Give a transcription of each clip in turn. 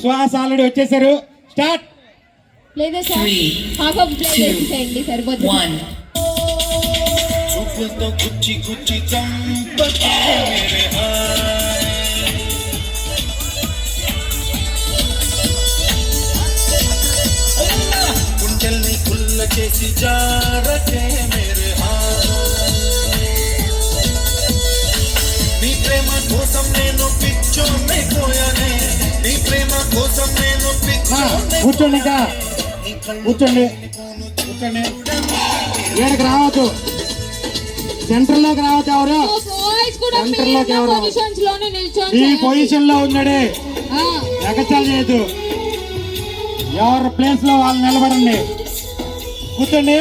శ్వాస ఆల్రెడీ వచ్చేసారు. స్టార్ట్. లేదా సార్ హాఫ్ ఆఫ్ ప్లే చేసేయండి సరిపోతుంది. గుండెల్ని కుల్ల చేసి జారకే మేరే నీ ప్రేమ కోసం నేను పిచ్చోనైపోయానే, నీ ప్రేమ కోసం నేను కూర్చోండి. ఇంకా కూర్చోండి, కూర్చోండి. ఏడకి రావద్దు, సెంటర్ లోకి రావద్దు. ఎవరు సెంటర్ లోకి ఎవరు ఈ పొజిషన్ లో ఉన్నాడే ఎగచాలు చేయొద్దు. ఎవరు ప్లేస్ లో వాళ్ళు నిలబడండి. కూర్చోండి.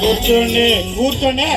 కూర్చోండి, కూర్చోండి.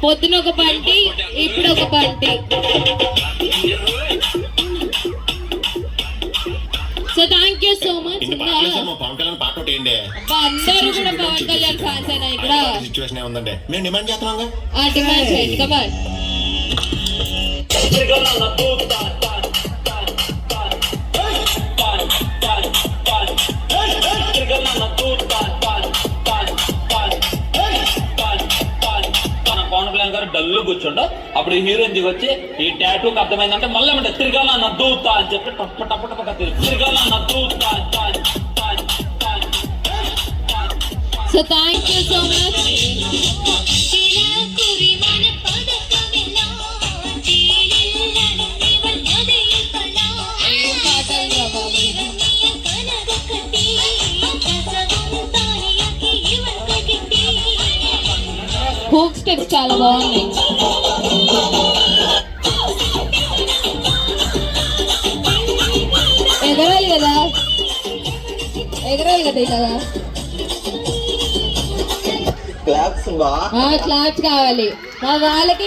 పొద్దున ఒక బంటి, ఇప్పుడు ఒక Bunty. So thank you so much. అందరూ కూడా పవన్ కళ్యాణ్ ఫ్యాన్స్ అయినా ఇక్కడ డిమాండ్ చేయండి. కమాన్. డల్లు కూర్చుండో అప్పుడు హీరోయిన్ దిగొచ్చి ఈ టాటూకి అర్థమైందంటే మళ్ళీ అంటే తిరగాల నద్దూతా అని చెప్పి టప్ప టప్ప టప్ప తిరగాల నద్దూతా. So thank you so much. Hook steps చాలా బాగున్నాయి. ఎగరాలి కదా, ఎగరాలి కదా ఇలా. క్లాప్స్ కావాలి మా వాళ్ళకి.